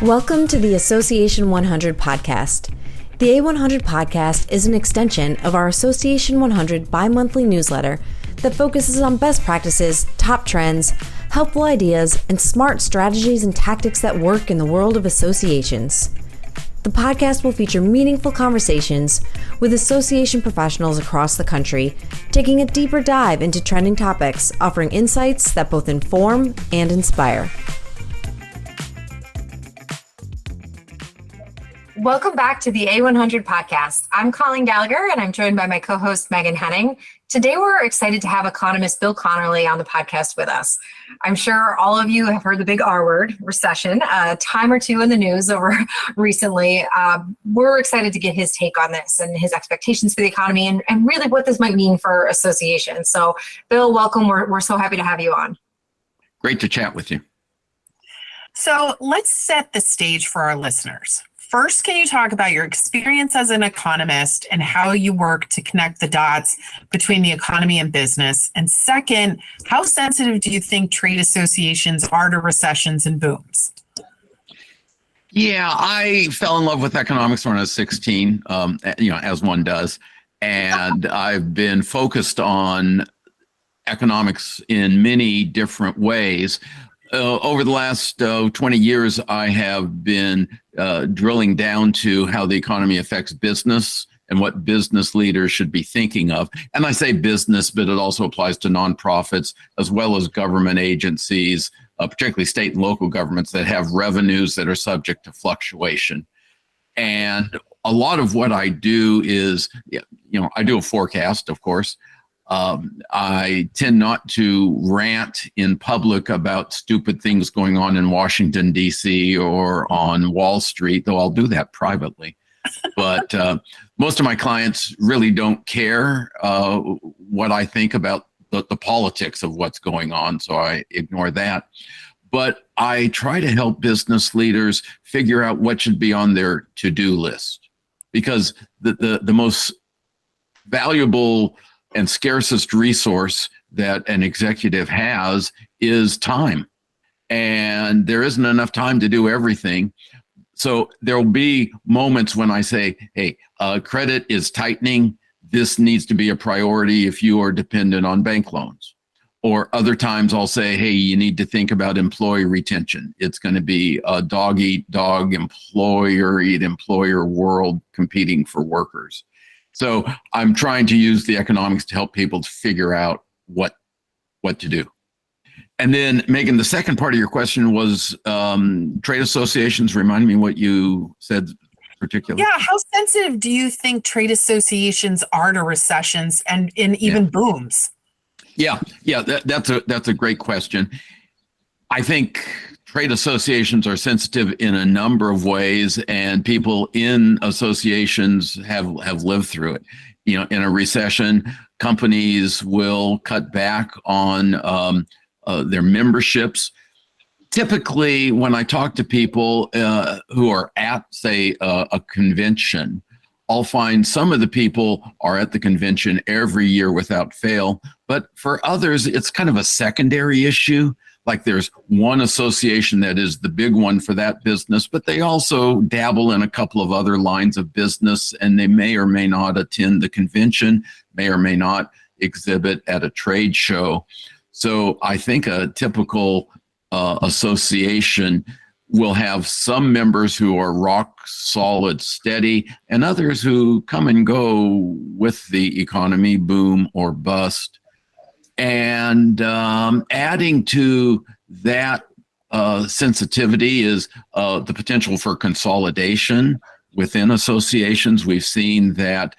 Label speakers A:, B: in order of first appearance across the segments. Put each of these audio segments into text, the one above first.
A: Welcome to the Association 100 podcast. The A100 podcast is an extension of our Association 100 bi-monthly newsletter that focuses on best practices, top trends, helpful ideas, and smart strategies and tactics that work in the world of associations. The podcast will feature meaningful conversations with association professionals across the country, taking a deeper dive into trending topics, offering insights that both inform and inspire. Welcome back to the A100 podcast. I'm Colleen Gallagher, and I'm joined by my co-host, Meghan Henning. Today, we're excited to have economist Bill Conerly on the podcast with us. I'm sure all of you have heard the big R word, recession, a time or two in the news over recently. We're excited to get his take on this and his expectations for the economy and really what this might mean for associations. So, Bill, welcome. We're so happy to have you on.
B: Great to chat with you.
C: So let's set the stage for our listeners. First, can you talk about your experience as an economist and how you work to connect the dots between the economy and business? And second, how sensitive do you think trade associations are to recessions and booms?
B: Yeah, I fell in love with economics when I was 16, as one does. And I've been focused on economics in many different ways. Over the last 20 years, I have been drilling down to how the economy affects business and what business leaders should be thinking of. And I say business, but it also applies to nonprofits as well as government agencies, particularly state and local governments that have revenues that are subject to fluctuation. And a lot of what I do is, I do a forecast, of course. I tend not to rant in public about stupid things going on in Washington, D.C. or on Wall Street, though I'll do that privately. But most of my clients really don't care what I think about the politics of what's going on, so I ignore that. But I try to help business leaders figure out what should be on their to-do list, because the most valuable and scarcest resource that an executive has is time. And there isn't enough time to do everything. So there'll be moments when I say, hey, credit is tightening. This needs to be a priority if you are dependent on bank loans. Or other times I'll say, hey, you need to think about employee retention. It's going to be a dog eat dog, employer eat employer world competing for workers. So I'm trying to use the economics to help people to figure out what to do. And then, Meghan, the second part of your question was trade associations. Remind me what you said particularly.
C: Yeah, how sensitive do you think trade associations are to recessions and in even booms?
B: Yeah, that's a great question. I think trade associations are sensitive in a number of ways, and people in associations have lived through it. In a recession, companies will cut back on their memberships. Typically, when I talk to people who are at, say, a convention, I'll find some of the people are at the convention every year without fail, but for others, it's kind of a secondary issue. Like there's one association that is the big one for that business, but they also dabble in a couple of other lines of business, and they may or may not attend the convention, may or may not exhibit at a trade show. So I think a typical association will have some members who are rock solid, steady, and others who come and go with the economy, boom or bust. And adding to that sensitivity is the potential for consolidation within associations. We've seen that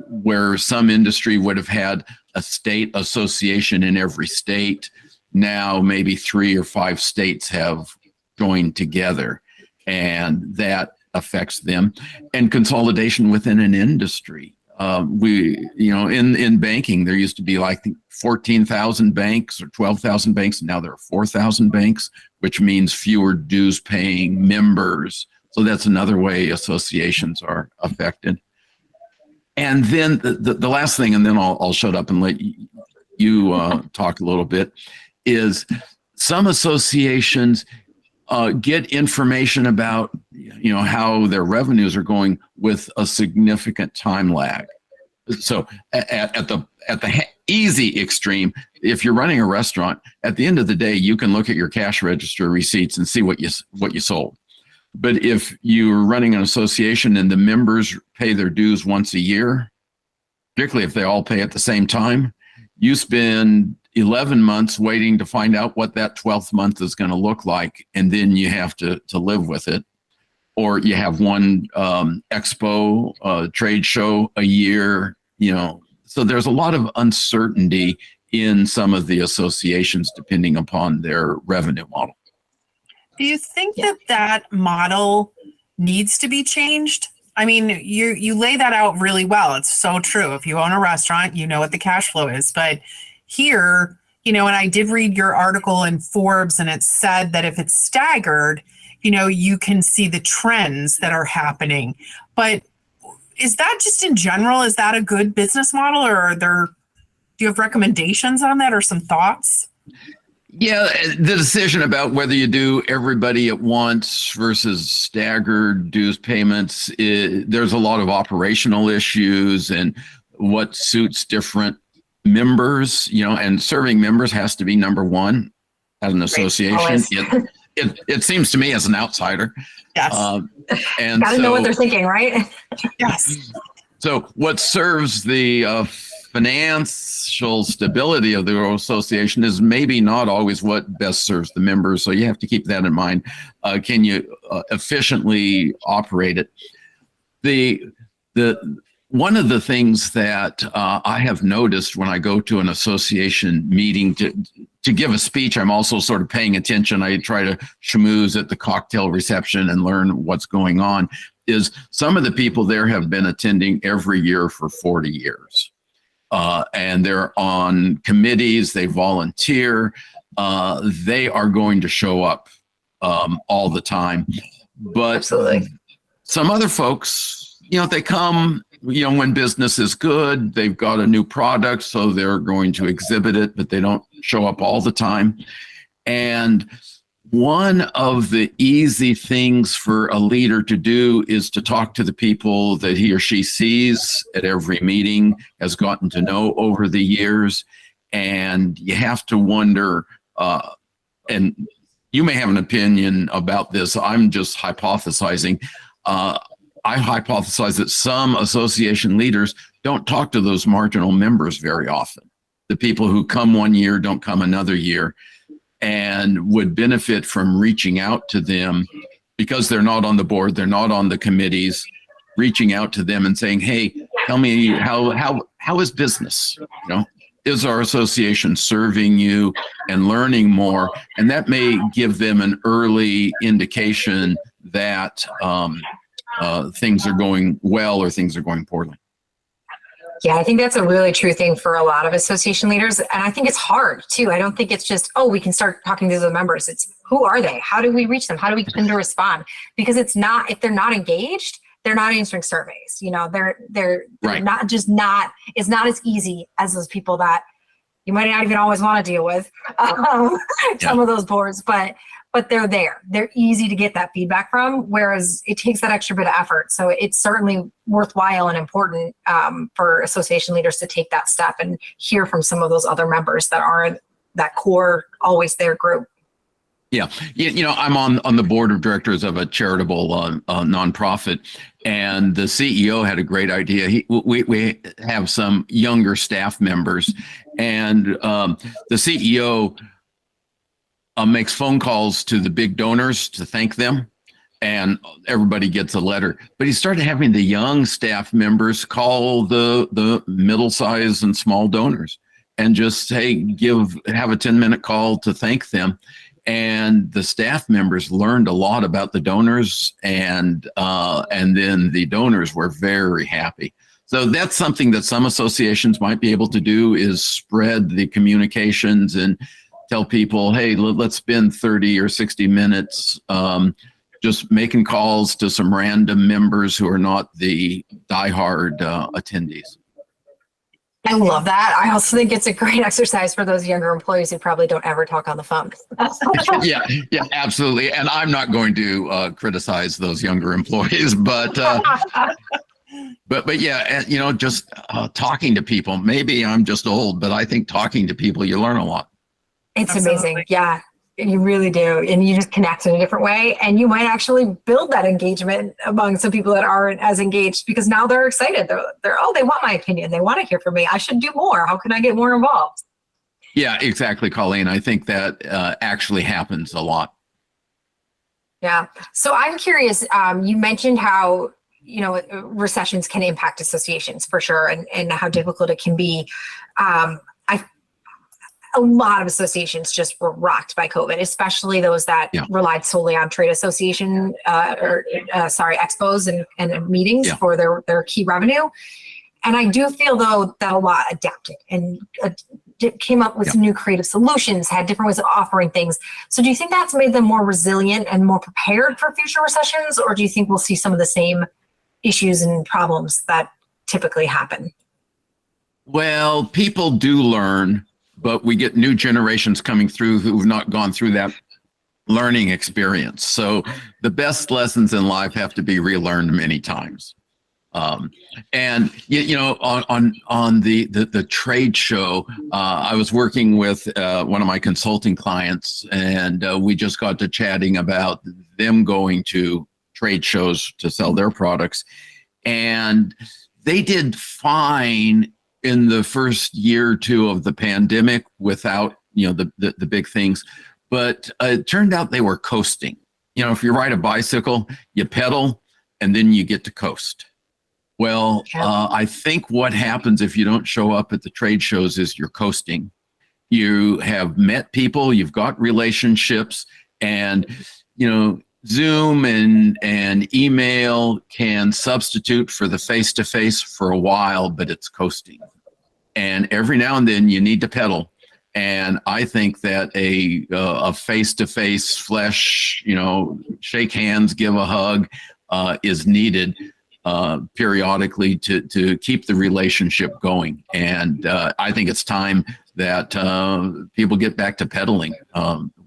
B: where some industry would have had a state association in every state, now maybe 3 or 5 states have joined together, and that affects them. And consolidation within an industry. In banking, there used to be like 14,000 banks or 12,000 banks. And now there are 4,000 banks, which means fewer dues paying members. So that's another way associations are affected. And then the last thing, and then I'll shut up and let you talk a little bit, is some associations get information about, how their revenues are going with a significant time lag. So at the easy extreme, if you're running a restaurant, at the end of the day, you can look at your cash register receipts and see what you sold. But if you're running an association and the members pay their dues once a year, particularly if they all pay at the same time, you spend 11 months waiting to find out what that 12th month is going to look like, and then you have to live with it. Or you have one expo, trade show a year, So there's a lot of uncertainty in some of the associations depending upon their revenue model.
C: Do you think that model needs to be changed? I mean, you lay that out really well. It's so true. If you own a restaurant, you know what the cash flow is. But here, and I did read your article in Forbes, and it said that if it's staggered, you can see the trends that are happening. But is that just in general, is that a good business model, or do you have recommendations on that or some thoughts?
B: Yeah, the decision about whether you do everybody at once versus staggered dues payments, there's a lot of operational issues and what suits different members, and serving members has to be number one as an association. It seems to me as an outsider.
C: Yes.
A: And gotta know what they're thinking, right?
C: Yes.
B: So what serves the financial stability of the association is maybe not always what best serves the members. So you have to keep that in mind. Can you efficiently operate it? One of the things that I have noticed when I go to an association meeting to give a speech, I'm also sort of paying attention. I try to schmooze at the cocktail reception and learn what's going on, is some of the people there have been attending every year for 40 years. And they're on committees, they volunteer, they are going to show up all the time. But absolutely. Some other folks, they come, when business is good, they've got a new product, so they're going to exhibit it, but they don't show up all the time. And one of the easy things for a leader to do is to talk to the people that he or she sees at every meeting, has gotten to know over the years. And you have to wonder, and you may have an opinion about this, I'm just hypothesizing. I hypothesize that some association leaders don't talk to those marginal members very often. The people who come one year don't come another year, and would benefit from reaching out to them because they're not on the board, they're not on the committees, reaching out to them and saying, hey, tell me how is business? Is our association serving you, and learning more? And that may give them an early indication that things are going well or things are going poorly.
D: Yeah, I think that's a really true thing for a lot of association leaders. And I think it's hard too. I don't think it's just, we can start talking to the members. It's who are they? How do we reach them? How do we get them to respond? Because it's not, if they're not engaged, they're not answering surveys. They're right. It's not as easy as those people that you might not even always want to deal with, some of those boards, but they're there. They're easy to get that feedback from, whereas it takes that extra bit of effort. So it's certainly worthwhile and important for association leaders to take that step and hear from some of those other members that are that core, always there group.
B: Yeah, I'm on the board of directors of a charitable nonprofit, and the CEO had a great idea. We have some younger staff members, and the CEO makes phone calls to the big donors to thank them, and everybody gets a letter. But he started having the young staff members call the middle-sized and small donors and just have a 10-minute call to thank them. And the staff members learned a lot about the donors, and then the donors were very happy. So that's something that some associations might be able to do, is spread the communications and tell people, hey, let's spend 30 or 60 minutes just making calls to some random members who are not the diehard attendees.
D: I love that. I also think it's a great exercise for those younger employees who probably don't ever talk on the phone.
B: Yeah, absolutely. And I'm not going to criticize those younger employees, but yeah, just talking to people. Maybe I'm just old, but I think talking to people, you learn a lot.
D: It's
C: Absolutely.
D: amazing. Yeah, you really do. And you just connect in a different way. And you might actually build that engagement among some people that aren't as engaged because now they're excited. They're they want my opinion. They want to hear from me. I should do more. How can I get more involved?
B: Yeah, exactly, Colleen. I think that actually happens a lot.
D: Yeah. So I'm curious, you mentioned how, recessions can impact associations for sure and how difficult it can be. A lot of associations just were rocked by COVID, especially those that relied solely on trade association expos and meetings for their key revenue. And I do feel though that a lot adapted and came up with some new creative solutions, had different ways of offering things. So do you think that's made them more resilient and more prepared for future recessions? Or do you think we'll see some of the same issues and problems that typically happen?
B: Well, people do learn, but we get new generations coming through who've not gone through that learning experience. So the best lessons in life have to be relearned many times. And on the trade show, I was working with one of my consulting clients, and we just got to chatting about them going to trade shows to sell their products, and they did fine in the first year or two of the pandemic without the big things, but it turned out they were coasting. If you ride a bicycle, you pedal and then you get to coast. Well, I think what happens if you don't show up at the trade shows is you're coasting. You have met people, you've got relationships, and Zoom and email can substitute for the face-to-face for a while, but it's coasting. And every now and then you need to pedal. And I think that a face-to-face flesh, shake hands, give a hug is needed periodically to keep the relationship going. And I think it's time that people get back to pedaling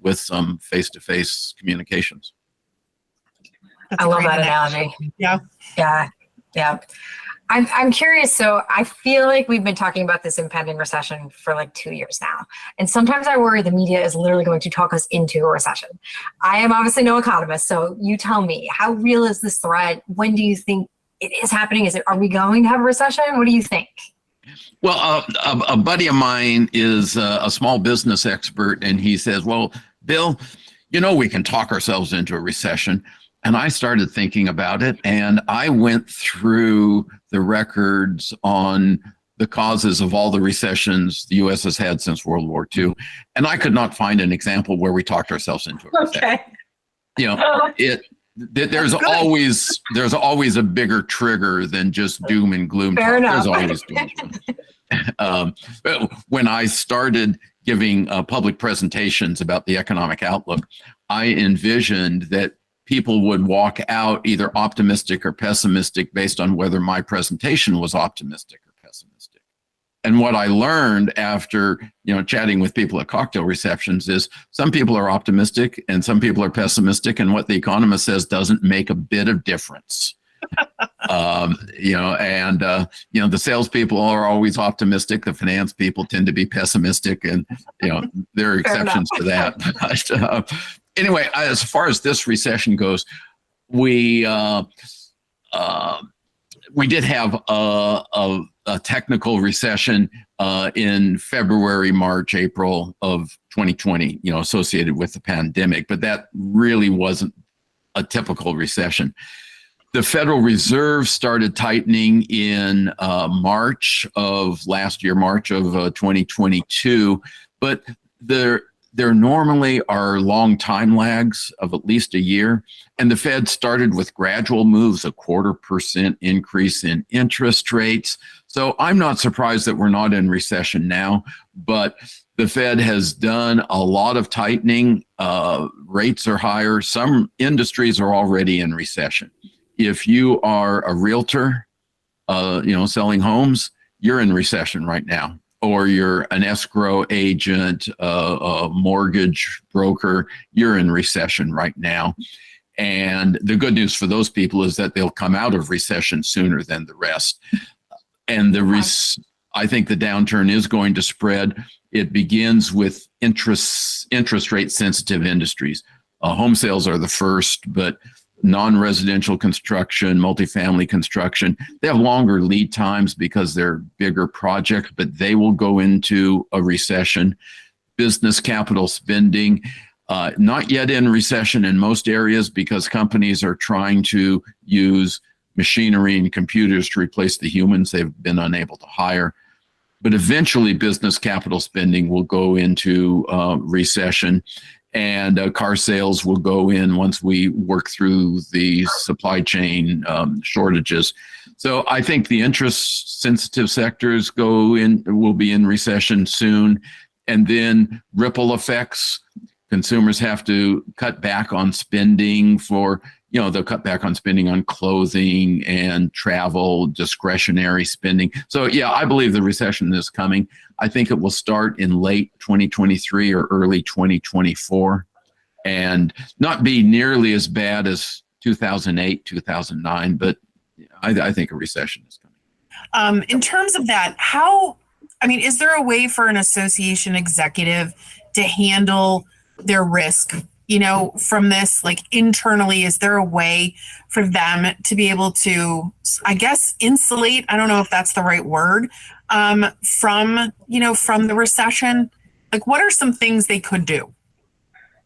B: with some face-to-face communications.
D: I love that analogy. Yeah. I'm curious. So I feel like we've been talking about this impending recession for like 2 years now. And sometimes I worry the media is literally going to talk us into a recession. I am obviously no economist. So you tell me, how real is this threat? When do you think it is happening? Are we going to have a recession? What do you think?
B: Well, a buddy of mine is a small business expert, and he says, well, Bill, we can talk ourselves into a recession. And I started thinking about it, and I went through the records on the causes of all the recessions the U.S. has had since World War II, and I could not find an example where we talked ourselves into a recession.
D: Okay.
B: There's always a bigger trigger than just doom and gloom.
D: Fair enough.
B: There's always doom and gloom. When I started giving public presentations about the economic outlook, I envisioned that people would walk out either optimistic or pessimistic based on whether my presentation was optimistic or pessimistic. And what I learned after, chatting with people at cocktail receptions is some people are optimistic and some people are pessimistic, and what the economist says doesn't make a bit of difference. The salespeople are always optimistic. The finance people tend to be pessimistic, and there are exceptions to that. But, anyway, as far as this recession goes, we did have a technical recession in February, March, April of 2020, associated with the pandemic, but that really wasn't a typical recession. The Federal Reserve started tightening in March of last year, March of 2022, but there normally are long time lags of at least a year. And the Fed started with gradual moves, a 0.25% increase in interest rates. So I'm not surprised that we're not in recession now, but the Fed has done a lot of tightening. Rates are higher. Some industries are already in recession. If you are a realtor, selling homes, you're in recession right now. Or you're an escrow agent, a mortgage broker, you're in recession right now. And the good news for those people is that they'll come out of recession sooner than the rest. And I think the downturn is going to spread. It begins with interest rate sensitive industries. Home sales are the first, but non-residential construction, multifamily construction, they have longer lead times because they're bigger projects, but they will go into a recession. Business capital spending, not yet in recession in most areas because companies are trying to use machinery and computers to replace the humans they've been unable to hire. But eventually business capital spending will go into recession. And car sales will go in once we work through the supply chain shortages. So I think the interest-sensitive sectors will be in recession soon, and then ripple effects. Consumers have to cut back on spending they'll cut back on spending on clothing and travel, discretionary spending. So yeah, I believe the recession is coming. I think it will start in late 2023 or early 2024 and not be nearly as bad as 2008, 2009, but I think a recession is coming.
C: In terms of that, is there a way for an association executive to handle their risk, from this, like internally? Is there a way for them to be able to, I guess, insulate, I don't know if that's the right word, from the recession? Like, what are some things they could do?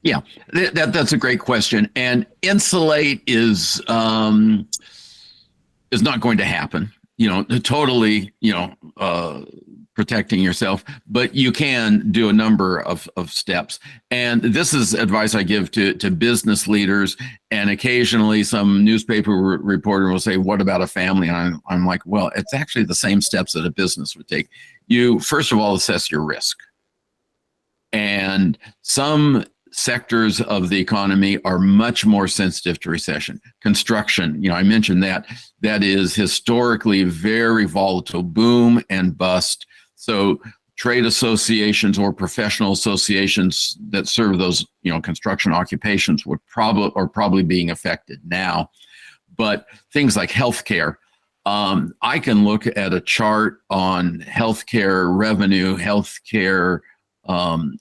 B: Yeah, that's a great question. And insulate is not going to happen, totally, protecting yourself, but you can do a number of steps. And this is advice I give to business leaders. And occasionally some newspaper reporter will say, what about a family? And I'm like, well, it's actually the same steps that a business would take. You, first of all, assess your risk. And some sectors of the economy are much more sensitive to recession. Construction, I mentioned that is historically very volatile, boom and bust. So trade associations or professional associations that serve those, construction occupations are probably being affected now. But things like healthcare, I can look at a chart on healthcare revenue, healthcare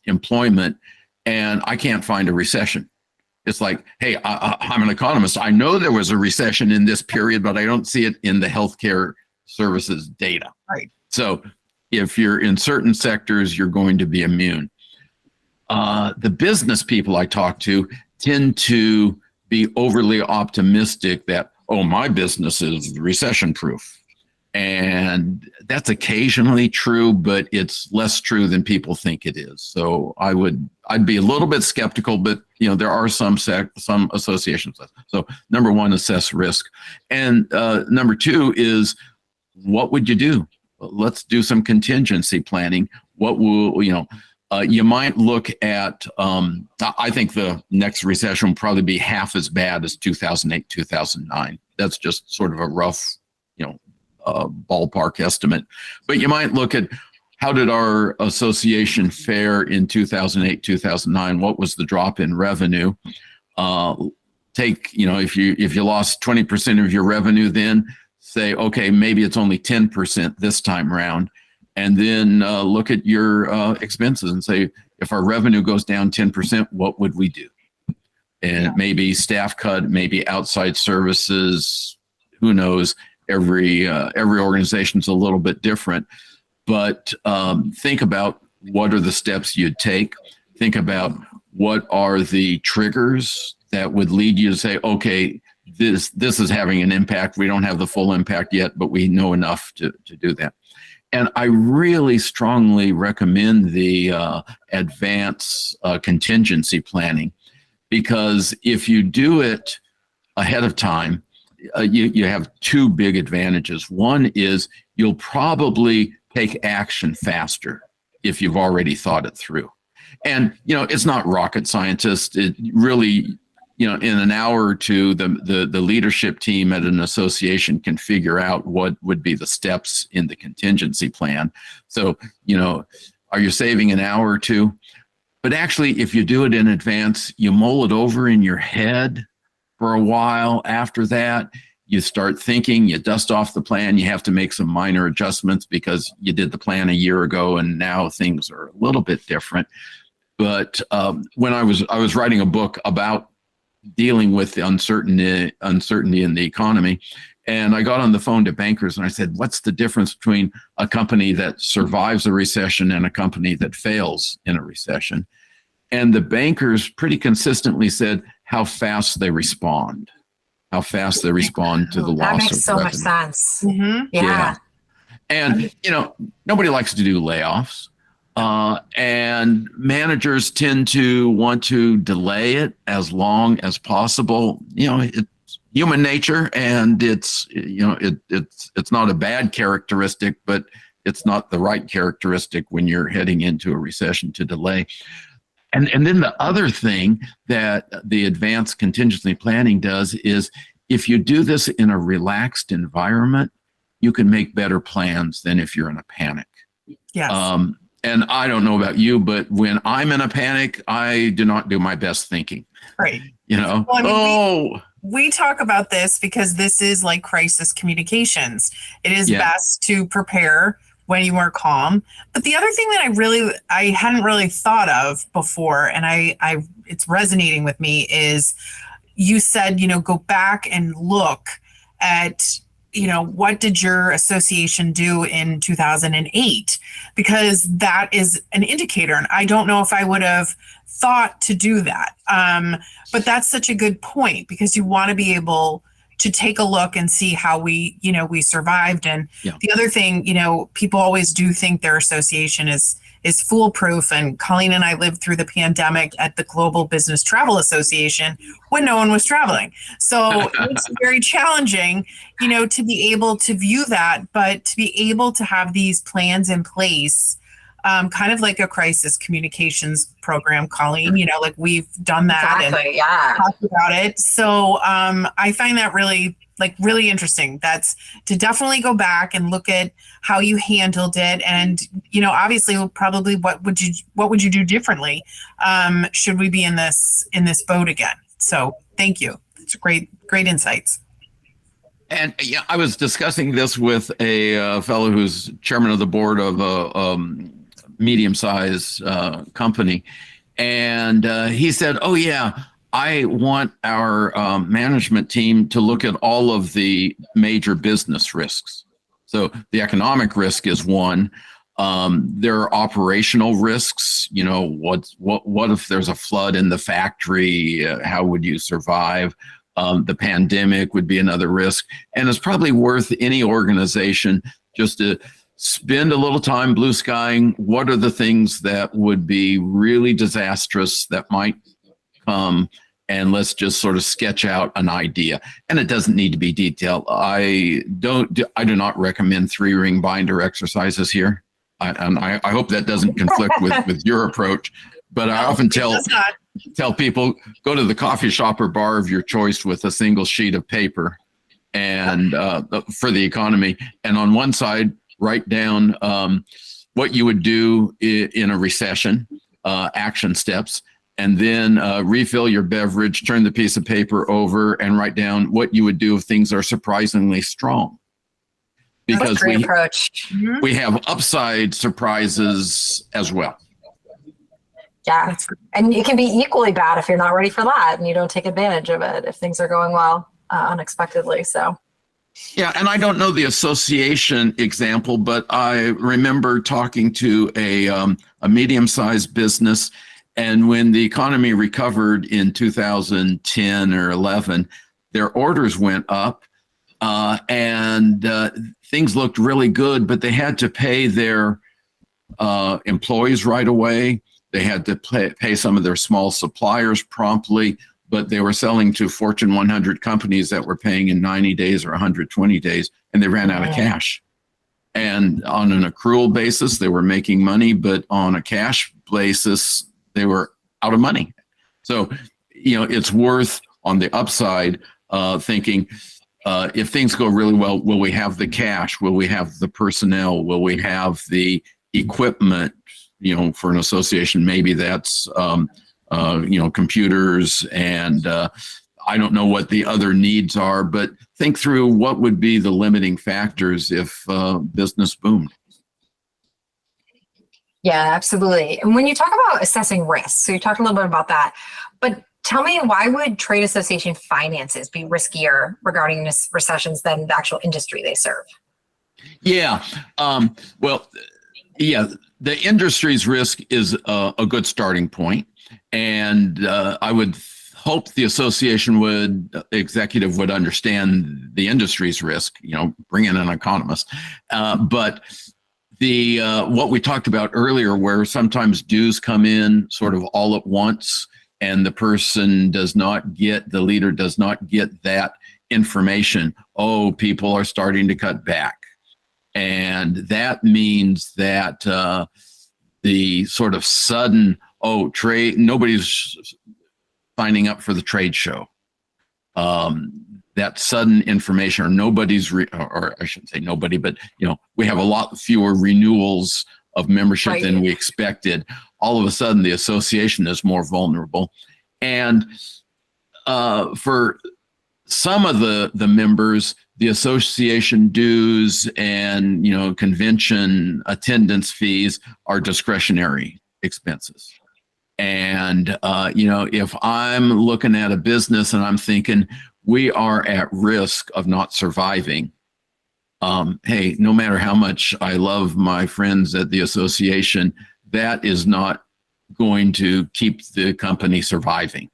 B: employment, and I can't find a recession. It's like, hey, I'm an economist. I know there was a recession in this period, but I don't see it in the healthcare services data.
C: Right.
B: So if you're in certain sectors, you're going to be immune. The business people I talk to tend to be overly optimistic that, my business is recession proof. And that's occasionally true, but it's less true than people think it is. So I'd be a little bit skeptical, but there are some associations. So number one, assess risk. And number two is, what would you do? Let's do some contingency planning. What will, you might look at, I think the next recession will probably be half as bad as 2008, 2009. That's just sort of a rough, ballpark estimate. But you might look at, how did our association fare in 2008, 2009? What was the drop in revenue? If you lost 20% of your revenue, then say, okay, maybe it's only 10% this time around. And then look at your expenses and say, if our revenue goes down 10%, what would we do? And maybe staff cut, maybe outside services, who knows? Every organization's a little bit different. But think about, what are the steps you'd take? Think about, what are the triggers that would lead you to say, okay, this is having an impact. We don't have the full impact yet, but we know enough to do that. And I really strongly recommend the advanced contingency planning, because if you do it ahead of time, you have two big advantages. One is you'll probably take action faster if you've already thought it through. And, it's not rocket scientist. It really, in an hour or two, the leadership team at an association can figure out what would be the steps in the contingency plan. So, are you saving an hour or two? But actually, if you do it in advance, you mull it over in your head for a while. After that, you start thinking, you dust off the plan, you have to make some minor adjustments because you did the plan a year ago and now things are a little bit different. But when I was writing a book about dealing with the uncertainty in the economy, and I got on the phone to bankers and I said, what's the difference between a company that survives a recession and a company that fails in a recession? And the bankers pretty consistently said how fast they respond. How fast they respond to the loss of revenue.
D: That makes so much sense.
C: Mm-hmm.
D: Yeah.
B: And, nobody likes to do layoffs. And managers tend to want to delay it as long as possible. It's human nature, and it's not a bad characteristic, but it's not the right characteristic when you're heading into a recession to delay. And then the other thing that the advanced contingency planning does is if you do this in a relaxed environment, you can make better plans than if you're in a panic.
C: Yes.
B: And I don't know about you, but when I'm in a panic, I do not do my best thinking.
C: Right.
B: Well,
C: we talk about this because this is like crisis communications. It is best to prepare when you are calm. But the other thing that I hadn't really thought of before, and it's resonating with me, is you said, go back and look at, what did your association do in 2008? Because that is an indicator. And I don't know if I would have thought to do that. But that's such a good point, because you want to be able to take a look and see how we survived. And the other thing, people always do think their association is foolproof. And Colleen and I lived through the pandemic at the Global Business Travel Association when no one was traveling. So it's very challenging, to be able to view that, but to be able to have these plans in place, kind of like a crisis communications program, Colleen, like we've done that and talked about it. So I find that really interesting. That's to definitely go back and look at how you handled it. And, obviously probably what would you do differently? Should we be in this boat again? So thank you. It's great insights.
B: And I was discussing this with a fellow who's chairman of the board of a medium-sized company. And he said, oh, yeah, I want our management team to look at all of the major business risks. So the economic risk is one. There are operational risks. What if there's a flood in the factory? How would you survive? The pandemic would be another risk. And it's probably worth any organization just to spend a little time blue skying. What are the things that would be really disastrous that might come? And let's just sort of sketch out an idea. And it doesn't need to be detailed. I do not recommend 3-ring binder exercises here. I hope that doesn't conflict with your approach. But I often tell people, go to the coffee shop or bar of your choice with a single sheet of paper and for the economy. And on one side, write down what you would do in a recession, action steps, and then refill your beverage, turn the piece of paper over, and write down what you would do if things are surprisingly strong. Because we have upside surprises as well.
D: Yeah, and it can be equally bad if you're not ready for that and you don't take advantage of it if things are going well unexpectedly. So.
B: Yeah, and I don't know the association example, but I remember talking to a medium-sized business, and when the economy recovered in 2010 or 11, their orders went up, and things looked really good, but they had to pay their employees right away. They had to pay some of their small suppliers promptly, but they were selling to Fortune 100 companies that were paying in 90 days or 120 days, and they ran out of cash. And on an accrual basis, they were making money, but on a cash basis, they were out of money. So, it's worth on the upside, thinking, if things go really well, will we have the cash? Will we have the personnel? Will we have the equipment? For an association, maybe that's computers, and I don't know what the other needs are, but think through what would be the limiting factors if business boomed.
D: Yeah, absolutely. And when you talk about assessing risk, so you talked a little bit about that, but tell me, why would trade association finances be riskier regarding recessions than the actual industry they serve?
B: Yeah. The industry's risk is a good starting point. And I would hope the association executive would understand the industry's risk, bring in an economist. But what we talked about earlier, where sometimes dues come in sort of all at once, and the leader does not get that information. Oh, people are starting to cut back. And that means that the sort of sudden, nobody's signing up for the trade show. That sudden information, or I shouldn't say nobody, but we have a lot fewer renewals of membership than we expected. All of a sudden, the association is more vulnerable, and for some of the members, the association dues and convention attendance fees are discretionary expenses. And if I'm looking at a business and I'm thinking we are at risk of not surviving, hey, no matter how much I love my friends at the association, that is not going to keep the company surviving.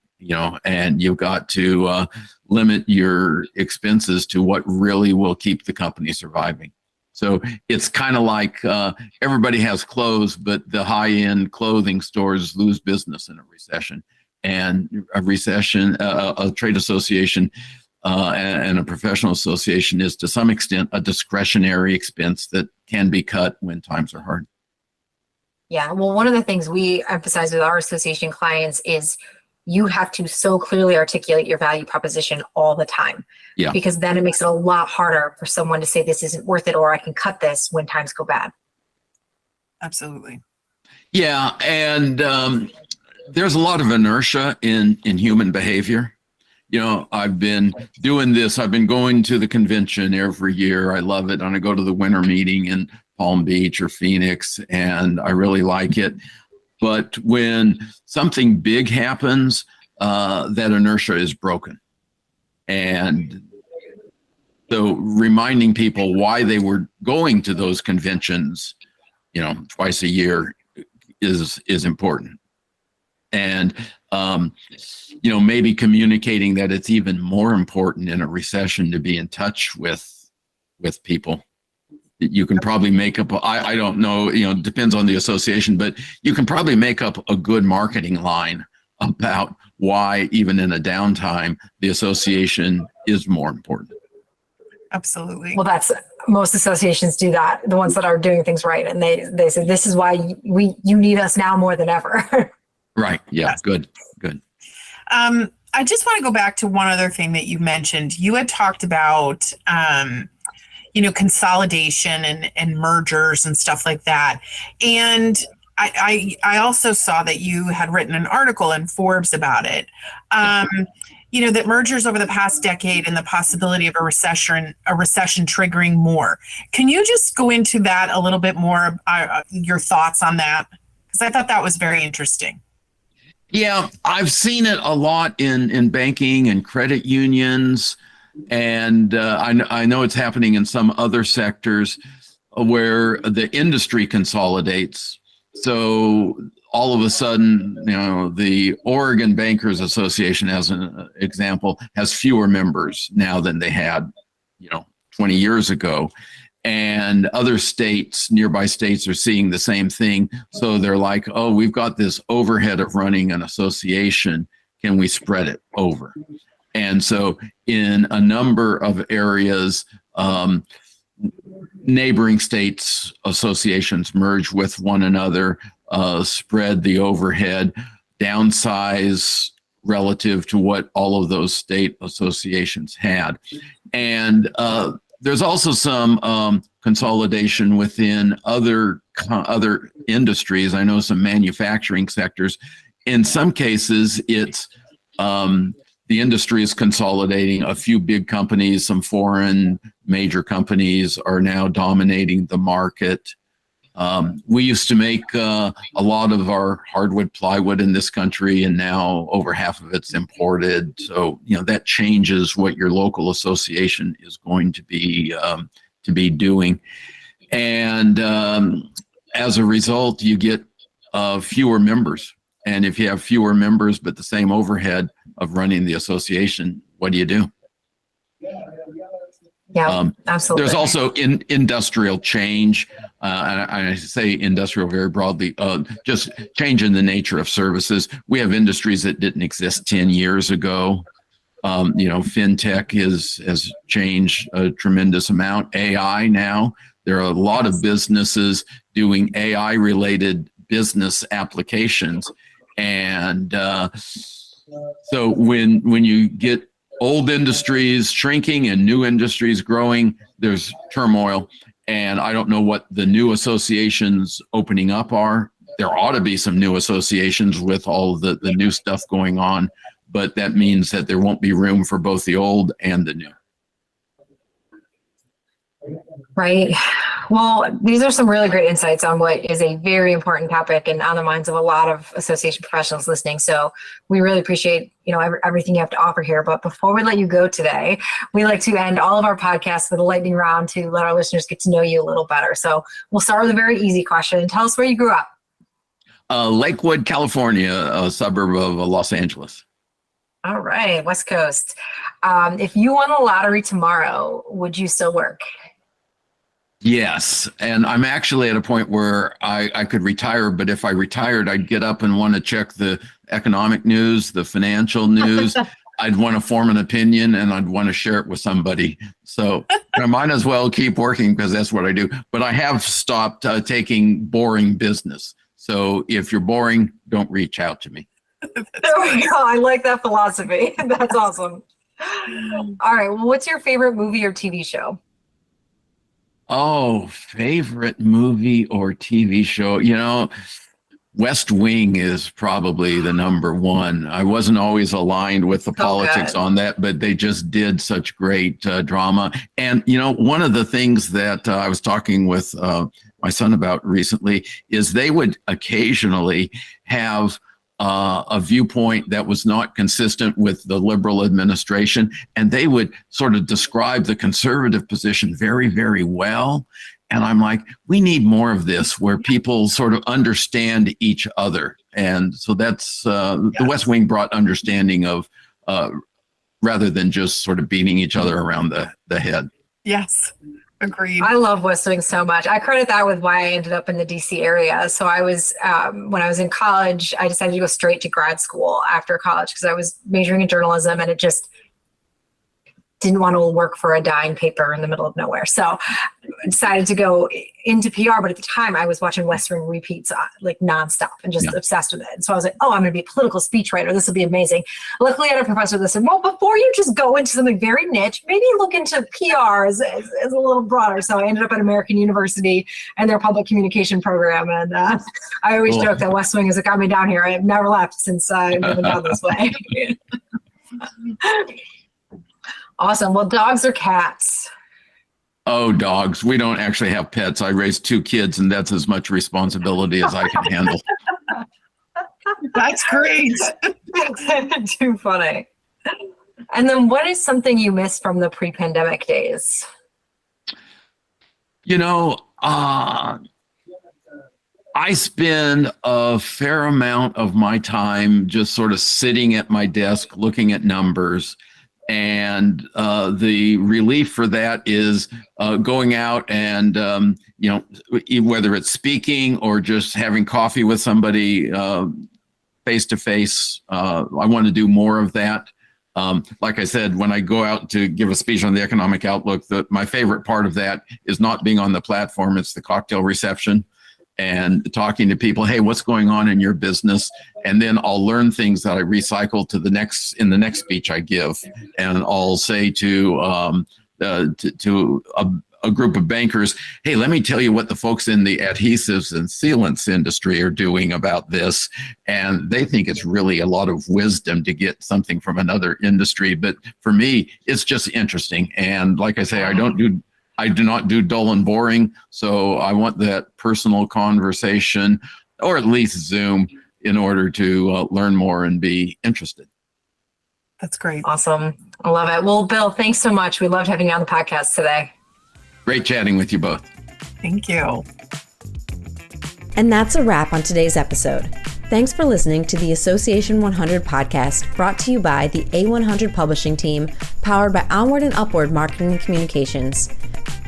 B: And you've got to limit your expenses to what really will keep the company surviving. So it's kind of like everybody has clothes, but the high-end clothing stores lose business in a recession. And a recession, a trade association and a professional association is to some extent a discretionary expense that can be cut when times are hard.
D: Yeah, well, one of the things we emphasize with our association clients is you have to so clearly articulate your value proposition all the time. Yeah. Because then it makes it a lot harder for someone to say this isn't worth it, or I can cut this when times go bad.
C: Absolutely.
B: Yeah, and there's a lot of inertia in human behavior. I've been doing this. I've been going to the convention every year. I love it. And I go to the winter meeting in Palm Beach or Phoenix, and I really like it. But when something big happens, that inertia is broken. And so reminding people why they were going to those conventions, twice a year is important. And, maybe communicating that it's even more important in a recession to be in touch with people. You can probably make up, I don't know, it depends on the association, but you can probably make up a good marketing line about why, even in a downtime, the association is more important.
C: Absolutely.
D: Well, most associations do that, the ones that are doing things right. And they say, this is why you need us now more than ever.
B: Right. Yeah.
C: Yes.
B: Good.
C: I just want to go back to one other thing that you mentioned. You had talked about, consolidation and mergers and stuff like that. And I also saw that you had written an article in Forbes about it. That mergers over the past decade and the possibility of a recession triggering more. Can you just go into that a little bit more, your thoughts on that? Because I thought that was very interesting.
B: Yeah, I've seen it a lot in banking and credit unions. And I know it's happening in some other sectors where the industry consolidates. So all of a sudden, the Oregon Bankers Association, as an example, has fewer members now than they had, 20 years ago. And other states, nearby states, are seeing the same thing. So they're like, oh, we've got this overhead of running an association. Can we spread it over? And so in a number of areas, neighboring states associations merge with one another, spread the overhead, downsize relative to what all of those state associations had. And there's also some consolidation within other industries. I know some manufacturing sectors. In some cases, it's the industry is consolidating. A few big companies, some foreign major companies are now dominating the market. We used to make a lot of our hardwood plywood in this country, and now over half of it's imported. So, that changes what your local association is going to be doing. And as a result, you get fewer members. And if you have fewer members but the same overhead of running the association, what do you do?
D: Yeah, absolutely.
B: There's also industrial change. I say industrial very broadly, just change in the nature of services. We have industries that didn't exist 10 years ago. Fintech has changed a tremendous amount. AI now, there are a lot of businesses doing AI-related business applications. And so when you get old industries shrinking and new industries growing, there's turmoil. And I don't know what the new associations opening up are. There ought to be some new associations with all the new stuff going on, but that means that there won't be room for both the old and the new.
D: Right. Well, these are some really great insights on what is a very important topic and on the minds of a lot of association professionals listening. So we really appreciate, everything you have to offer here. But before we let you go today, we like to end all of our podcasts with a lightning round to let our listeners get to know you a little better. So we'll start with a very easy question. Tell us where you grew up.
B: Lakewood, California, a suburb of Los Angeles.
D: All right. West Coast. If you won the lottery tomorrow, would you still work?
B: Yes. And I'm actually at a point where I could retire, but if I retired, I'd get up and want to check the economic news, the financial news. I'd want to form an opinion and I'd want to share it with somebody. So I might as well keep working because that's what I do. But I have stopped taking boring business. So if you're boring, don't reach out to me.
D: There we go. I like that philosophy. That's awesome. All right. Well, what's your favorite movie or TV show?
B: Oh, favorite movie or TV show? West Wing is probably the number one. I wasn't always aligned with the politics on that, but they just did such great drama. And, one of the things that I was talking with my son about recently is they would occasionally have a viewpoint that was not consistent with the liberal administration, and they would sort of describe the conservative position very, very well. And I'm like, we need more of this where people sort of understand each other. And so that's the West Wing brought understanding of rather than just sort of beating each other around the head.
C: Yes. Agreed.
D: I love West Wing so much. I credit that with why I ended up in the DC area. So I was, when I was in college, I decided to go straight to grad school after college because I was majoring in journalism and it just didn't want to work for a dying paper in the middle of nowhere. So I decided to go into PR, but at the time I was watching West Wing repeats like nonstop and just obsessed with it. And so I was like, oh, I'm going to be a political speechwriter. This will be amazing. Luckily I had a professor that said, well, before you just go into something very niche, maybe look into PR as a little broader. So I ended up at American University and their public communication program. And I always joke that West Wing has got me down here. I have never left since I've been down this way. Awesome. Well, dogs or cats?
B: Oh, dogs. We don't actually have pets. I raised 2 kids, and that's as much responsibility as I can handle.
C: That's great.
D: Too funny. And then what is something you miss from the pre-pandemic days?
B: I spend a fair amount of my time just sort of sitting at my desk looking at numbers. And the relief for that is going out and, whether it's speaking or just having coffee with somebody face to face. I want to do more of that. Like I said, when I go out to give a speech on the economic outlook, my favorite part of that is not being on the platform. It's the cocktail reception. and talking to people, hey, what's going on in your business? And then I'll learn things that I recycle to the next speech I give. And I'll say to a group of bankers, hey, let me tell you what the folks in the adhesives and sealants industry are doing about this. And they think it's really a lot of wisdom to get something from another industry. But for me, it's just interesting. And like I say, I do not do dull and boring. So I want that personal conversation, or at least Zoom, in order to learn more and be interested.
C: That's great.
D: Awesome. I love it. Well, Bill, thanks so much. We loved having you on the podcast today.
B: Great chatting with you both.
C: Thank you.
A: And that's a wrap on today's episode. Thanks for listening to the Association 100 podcast, brought to you by the A100 publishing team, powered by OnWrd and UpWrd Marketing and Communications.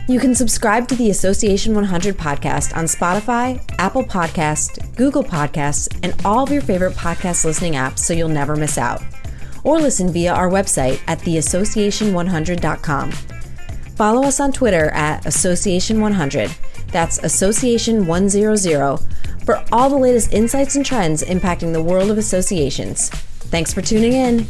A: You can subscribe to the Association 100 podcast on Spotify, Apple Podcasts, Google Podcasts, and all of your favorite podcast listening apps so you'll never miss out. Or listen via our website at theassociation100.com. Follow us on Twitter at Association100. That's Association100 for all the latest insights and trends impacting the world of associations. Thanks for tuning in.